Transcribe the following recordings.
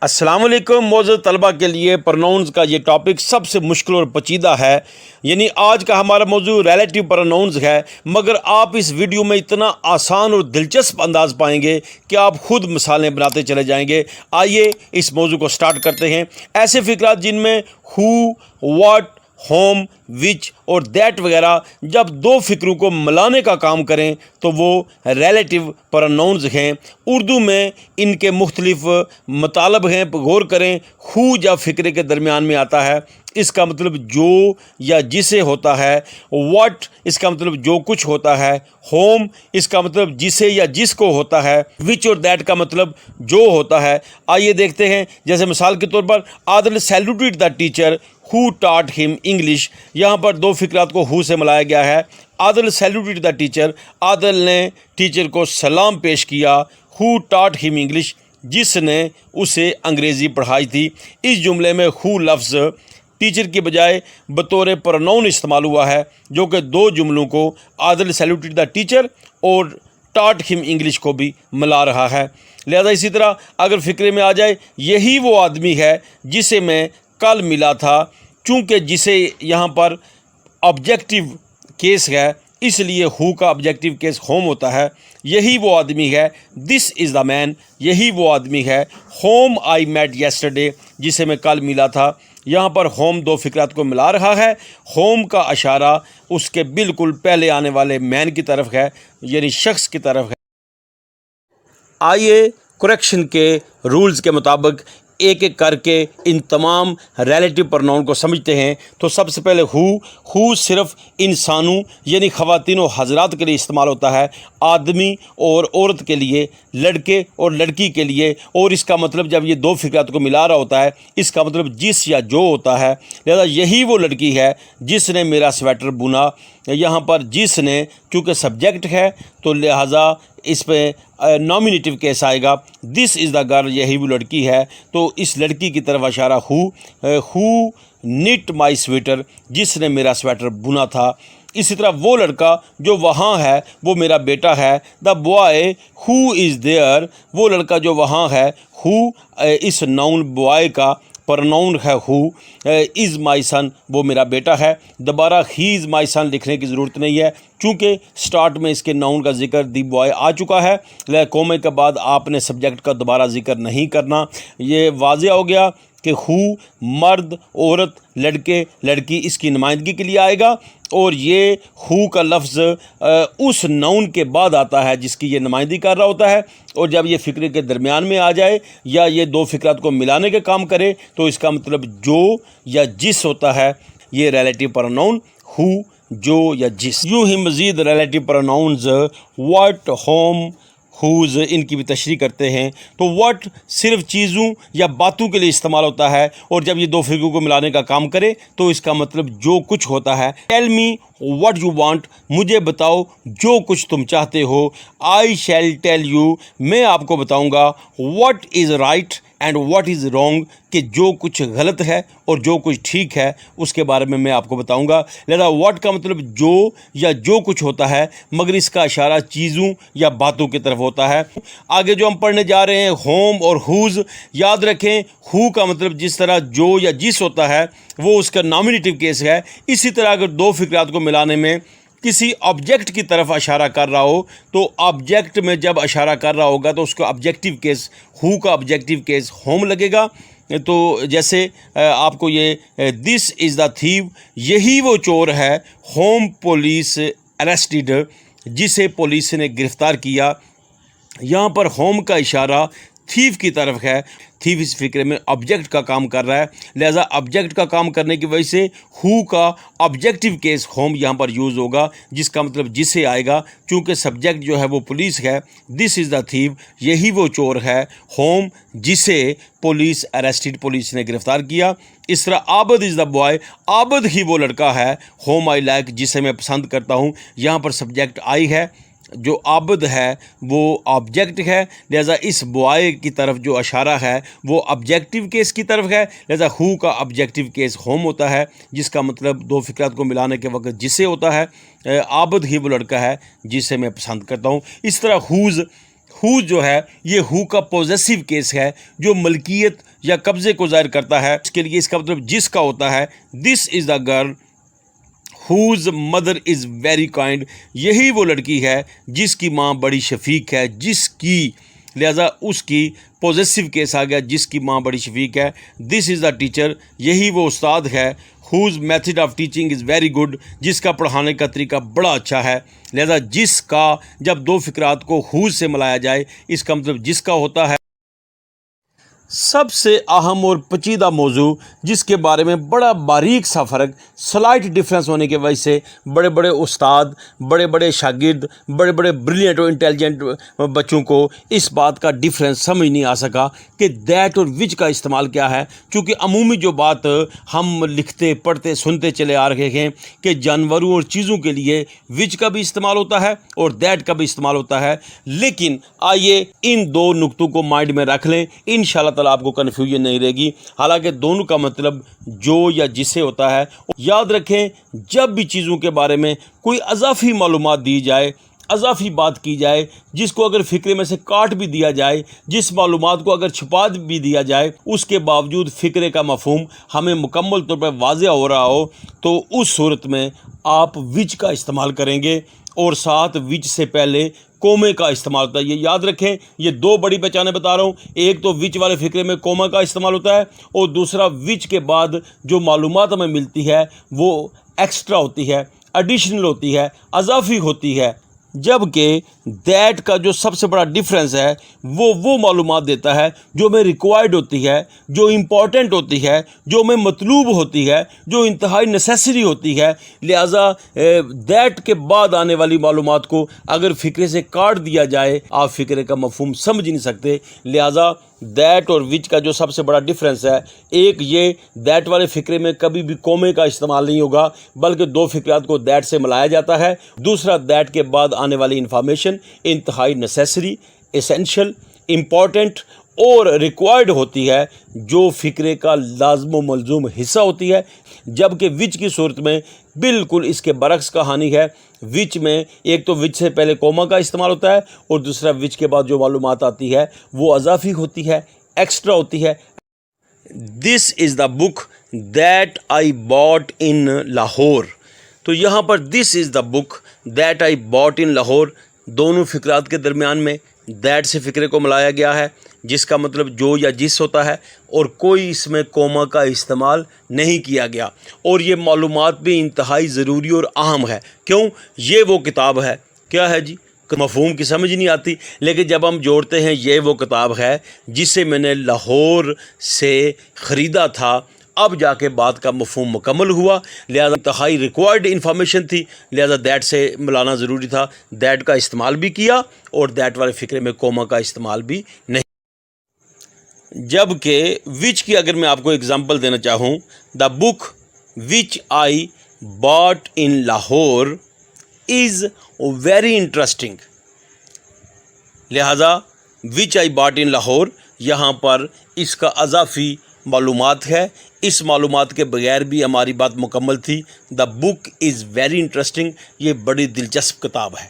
अस्सलाम वालेकुम मौजूद तलबा के लिए प्रोनाउंस का ये टॉपिक सबसे मुश्किल और पेचीदा है। यानी आज का हमारा मौजू रिलेटिव प्रोनाउंस है, मगर आप इस वीडियो में इतना आसान और दिलचस्प अंदाज़ पाएंगे कि आप खुद मिसालें बनाते चले जाएंगे। आइए इस मौजू को स्टार्ट करते हैं। ऐसे फ़िक्रात जिनमें हु, व्हाट, होम, विच और दैट वगैरह जब दो फ़िक्रों को मिलाने का काम करें तो वो रिलेटिव प्रोनाउंस हैं। उर्दू में इनके मुख्तलिफ मतलब हैं। गौर करें, हु जब फ़िक्रे के दरमियान में आता है इसका मतलब जो या जिसे होता है। व्हाट इसका मतलब जो कुछ होता है। होम इसका मतलब जिसे या जिसको होता है। विच और दैट का मतलब जो होता है। आइए देखते हैं। जैसे मिसाल के तौर पर Adil saluted the teacher who टाट हिम इंग्लिश। यहाँ पर दो फ़िक्रात को हु से मिलाया गया है। Adil saluted the teacher, Adil ने टीचर को सलाम पेश किया। हु टाट हिम इंग्लिश, जिसने उसे अंग्रेज़ी पढ़ाई थी। इस जुमले में हु लफ्ज़ टीचर की बजाय बतौर प्रोनाउन इस्तेमाल हुआ है, जो कि दो जुमलों को आदिल सैल्यूटेड द टीचर और टाट हिम इंग्लिश को भी मिला रहा है। लिहाजा इसी तरह अगर फ़िक्रे में आ जाए यही वो आदमी है जिसे मैं कल मिला था, चूँकि जिसे यहाँ पर ऑब्जेक्टिव केस है इसलिए हु का ऑब्जेक्टिव केस होम होता है। यही वो आदमी है, दिस इज़ द मैन, यही वो आदमी है। होम आई मेट येस्टरडे, जिसे मैं कल मिला था। यहाँ पर होम दो फ़िक्रात को मिला रहा है। होम का इशारा उसके बिल्कुल पहले आने वाले मैन की तरफ है, यानी शख्स की तरफ है। आइए करेक्शन के रूल्स के मुताबिक एक एक करके इन तमाम रिलेटिव प्रोनाउन को समझते हैं। तो सबसे पहले हु सिर्फ़ इंसानों यानी ख़वातीन और हज़रात के लिए इस्तेमाल होता है, आदमी और औरत के लिए, लड़के और लड़की के लिए। और इसका मतलब जब ये दो फ़िक्रात को मिला रहा होता है इसका मतलब जिस या जो होता है। लिहाजा यही वो लड़की है जिसने मेरा स्वेटर बुना। यहाँ पर जिसने चूँकि सब्जेक्ट है तो लिहाजा इस पे नॉमिनेटिव केस आएगा। दिस इज़ द गर्ल, यही वो लड़की है। तो इस लड़की की तरफ इशारा हु निट माई स्वेटर, जिसने मेरा स्वेटर बुना था। इसी तरह वो लड़का जो वहाँ है वो मेरा बेटा है। The boy who is there, वो लड़का जो वहाँ है। हु इस नाउन बॉय का प्रोनाउन है हु। इज़ माई सन, वो मेरा बेटा है। दोबारा ही इज़ माई सन लिखने की ज़रूरत नहीं है, चूँकि स्टार्ट में इसके नाउन का जिक्र दी बॉय आ चुका है। कोमे के बाद आपने सब्जेक्ट का दोबारा जिक्र नहीं करना। ये वाज़ेह हो गया कि हु मर्द, औरत, लड़के, लड़की इसकी नुमाइंदगी के लिए आएगा। और ये हु का लफ्ज़ उस नाउन के बाद आता है जिसकी ये नुमाइंदगी कर रहा होता है। और जब ये फ़िक्रे के दरमियान में आ जाए या ये दो फ़िक्रात को मिलाने के काम करे तो इसका मतलब जो या जिस होता है। ये रिलेटिव प्रोनाउन हु, जो या जिस। यूँ ही मज़ीद relative pronouns what, home, who's इनकी भी तशरीह करते हैं। तो व्हाट सिर्फ़ चीज़ों या बातों के लिए इस्तेमाल होता है, और जब ये दो फ़िक्रों को मिलाने का काम करे तो इसका मतलब जो कुछ होता है। Tell me what you want, मुझे बताओ जो कुछ तुम चाहते हो। आई शैल टेल यू, मैं आपको बताऊंगा। What is right and what is wrong, कि जो कुछ गलत है और जो कुछ ठीक है उसके बारे में मैं आपको बताऊंगा। लिहाजा व्हाट का मतलब जो या जो कुछ होता है, मगर इसका इशारा चीज़ों या बातों की तरफ होता है। आगे जो हम पढ़ने जा रहे हैं होम और हुज़, याद रखें हु का मतलब जिस तरह जो या जिस होता है वो उसका नॉमिनेटिव केस है। इसी तरह अगर दो फ़िक्रात को मिलाने में किसी ऑब्जेक्ट की तरफ इशारा कर रहा हो तो ऑब्जेक्ट में जब इशारा कर रहा होगा तो उसका ऑब्जेक्टिव केस, हु का ऑब्जेक्टिव केस होम लगेगा। तो जैसे आपको ये दिस इज़ द थीव, यही वो चोर है। होम पुलिस अरेस्टेड, जिसे पुलिस ने गिरफ़्तार किया। यहाँ पर होम का इशारा थीव की तरफ है। थीव इस फ़िक्रे में ऑब्जेक्ट का काम कर रहा है, लिहाजा ऑब्जेक्ट का काम करने की वजह से हु का ऑब्जेक्टिव केस होम यहाँ पर यूज़ होगा, जिसका मतलब जिसे आएगा। चूँकि सब्जेक्ट जो है वो पुलिस है। दिस इज़ द थीव, यही वो चोर है। होम जिसे पुलिस अरेस्टेड, पुलिस ने गिरफ़्तार किया। इस तरह आबद इज़ द बॉय, आबद ही वो लड़का है। होम आई लाइक, जिसे मैं पसंद करता हूँ। यहाँ पर सब्जेक्ट आई है, जो आबद है वो ऑब्जेक्ट है। लिहाजा इस बॉय की तरफ जो इशारा है वो ऑब्जेक्टिव केस की तरफ है। लिहाजा हु का ऑब्जेक्टिव केस होम होता है, जिसका मतलब दो फ़िक्रात को मिलाने के वक्त जिसे होता है। आबद ही वो लड़का है जिसे मैं पसंद करता हूँ। इस तरह ہو جو ہے یہ ہو کا پوزیسو کیس ہے جو ملکیت یا قبضے کو ظاہر کرتا ہے. اس کے لیے اس کا مطلب جس کا ہوتا ہے. This is the girl whose mother is very kind. یہی وہ لڑکی ہے جس کی ماں بڑی شفیق ہے. جس کی، لہذا اس کی پوزیسو کیس آ گیا، جس کی ماں بڑی شفیق ہے. This is the teacher. یہی وہ استاد ہے. Whose method of teaching is very good. جس کا پڑھانے کا طریقہ بڑا اچھا ہے. لہذا جس کا جب دو فقرات کو ہوز سے ملایا جائے اس کا مطلب جس کا ہوتا ہے. سب سے اہم اور پیچیدہ موضوع جس کے بارے میں بڑا باریک سا فرق، سلائٹ ڈفرینس ہونے کی وجہ سے بڑے بڑے استاد، بڑے بڑے شاگرد، بڑے بڑے بریلینٹ اور انٹیلیجنٹ بچوں کو اس بات کا ڈفرینس سمجھ نہیں آ سکا کہ دیٹ اور وچ کا استعمال کیا ہے. چونکہ عمومی جو بات ہم لکھتے پڑھتے سنتے چلے آ رہے ہیں کہ جانوروں اور چیزوں کے لیے وچ کا بھی استعمال ہوتا ہے اور دیٹ کا بھی استعمال ہوتا ہے. لیکن آئیے ان دو نقطوں کو مائنڈ میں رکھ لیں، انشاءاللہ تعالیٰ آپ کو کنفیوژن نہیں رہے گی. حالانکہ دونوں کا مطلب جو یا جسے ہوتا ہے. یاد رکھیں جب بھی چیزوں کے بارے میں کوئی اضافی معلومات دی جائے، اضافی بات کی جائے، جس کو اگر فقرے میں سے کاٹ بھی دیا جائے، جس معلومات کو اگر چھپا بھی دیا جائے، اس کے باوجود فقرے کا مفہوم ہمیں مکمل طور پر واضح ہو رہا ہو تو اس صورت میں آپ وچ کا استعمال کریں گے اور ساتھ وچ سے پہلے کومے کا استعمال ہوتا ہے. یہ یاد رکھیں، یہ دو بڑی پہچانیں بتا رہا ہوں. ایک تو وچ والے فقرے میں کوما کا استعمال ہوتا ہے اور دوسرا وچ کے بعد جو معلومات ہمیں ملتی ہے وہ ایکسٹرا ہوتی ہے، ایڈیشنل ہوتی ہے، اضافی ہوتی ہے. جبکہ دیٹ کا جو سب سے بڑا ڈفرینس ہے وہ معلومات دیتا ہے جو ہمیں ریکوائرڈ ہوتی ہے، جو امپورٹنٹ ہوتی ہے، جو ہمیں مطلوب ہوتی ہے، جو انتہائی نیسیسری ہوتی ہے. لہٰذا دیٹ کے بعد آنے والی معلومات کو اگر فقرے سے کاٹ دیا جائے آپ فقرے کا مفہوم سمجھ نہیں سکتے. لہٰذا دیٹ اور وچ کا جو سب سے بڑا ڈفرینس ہے، ایک یہ دیٹ والے فقرے میں کبھی بھی کومے کا استعمال نہیں ہوگا بلکہ دو فقرات کو دیٹ سے ملایا جاتا ہے. دوسرا دیٹ کے بعد آنے والی انفارمیشن انتہائی نیسیسری، ایسینشل، امپورٹنٹ اور ریکوائرڈ ہوتی ہے جو فقرے کا لازم و ملزوم حصہ ہوتی ہے. جبکہ وچ کی صورت میں بالکل اس کے برعکس کہانی ہے. وچ میں ایک تو وچ سے پہلے کوما کا استعمال ہوتا ہے اور دوسرا وچ کے بعد جو معلومات آتی ہے وہ اضافی ہوتی ہے، ایکسٹرا ہوتی ہے. This is the book that I باٹ ان لاہور. تو یہاں پر دس is the book that I باٹ ان لاہور، دونوں فقرات کے درمیان میں دیٹ سے فقرے کو ملایا گیا ہے جس کا مطلب جو یا جس ہوتا ہے اور کوئی اس میں کوما کا استعمال نہیں کیا گیا. اور یہ معلومات بھی انتہائی ضروری اور اہم ہے. کیوں؟ یہ وہ کتاب ہے، کیا ہے جی؟ مفہوم کی سمجھ نہیں آتی، لیکن جب ہم جوڑتے ہیں یہ وہ کتاب ہے جسے میں نے لاہور سے خریدا تھا، اب جا کے بات کا مفہوم مکمل ہوا. لہذا انتہائی ریکوائرڈ انفارمیشن تھی، لہذا دیٹ سے ملانا ضروری تھا. دیٹ کا استعمال بھی کیا اور دیٹ والے فقرے میں کوما کا استعمال بھی نہیں. جبکہ وچ کی اگر میں آپ کو اگزامپل دینا چاہوں، دا بک وچ آئی باٹ ان لاہور از ویری انٹرسٹنگ. لہذا وچ آئی باٹ ان لاہور یہاں پر اس کا اضافی معلومات ہے. اس معلومات کے بغیر بھی ہماری بات مکمل تھی. دا بک از ویری انٹرسٹنگ، یہ بڑی دلچسپ کتاب ہے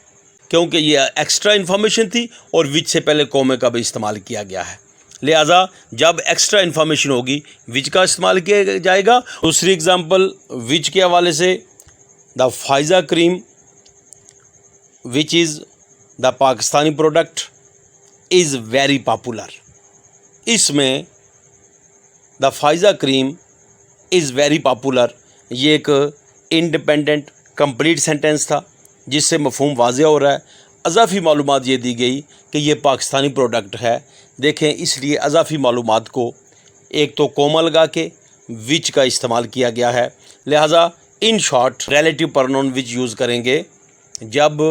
کیونکہ یہ ایکسٹرا انفارمیشن تھی اور وچ سے پہلے کومے کا بھی استعمال کیا گیا ہے. لہٰذا جب ایکسٹرا انفارمیشن ہوگی وچ کا استعمال کیا جائے گا. دوسری اگزامپل وچ کے حوالے سے، the Faiza cream which is the Pakistani product is very popular. اس میں the Faiza cream is very popular یہ ایک انڈیپینڈنٹ کمپلیٹ سینٹنس تھا جس سے مفہوم واضح ہو رہا ہے. اضافی معلومات یہ دی گئی کہ یہ پاکستانی پروڈکٹ ہے. دیکھیں اس لیے اضافی معلومات کو ایک تو کوما لگا کے وچ کا استعمال کیا گیا ہے. لہٰذا in short relative pronoun which use کریں گے جب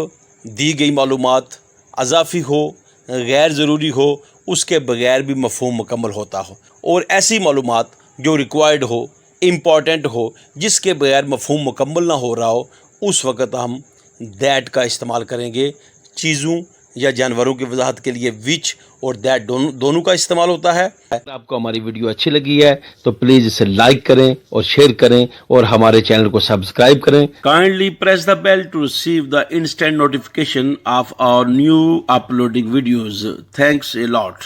دی گئی معلومات اضافی ہو، غیر ضروری ہو، اس کے بغیر بھی مفہوم مکمل ہوتا ہو. اور ایسی معلومات جو ریکوائرڈ ہو، امپورٹنٹ ہو، جس کے بغیر مفہوم مکمل نہ ہو رہا ہو، اس وقت ہم دیٹ کا استعمال کریں گے چیزوں یا جانوروں کی وضاحت کے لیے وچ اور دیٹ دونوں کا استعمال ہوتا ہے. اگر آپ کو ہماری ویڈیو اچھی لگی ہے تو پلیز اسے لائک کریں اور شیئر کریں اور ہمارے چینل کو سبسکرائب کریں. Kindly press the bell to receive the instant notification of our new uploading videos. Thanks a lot.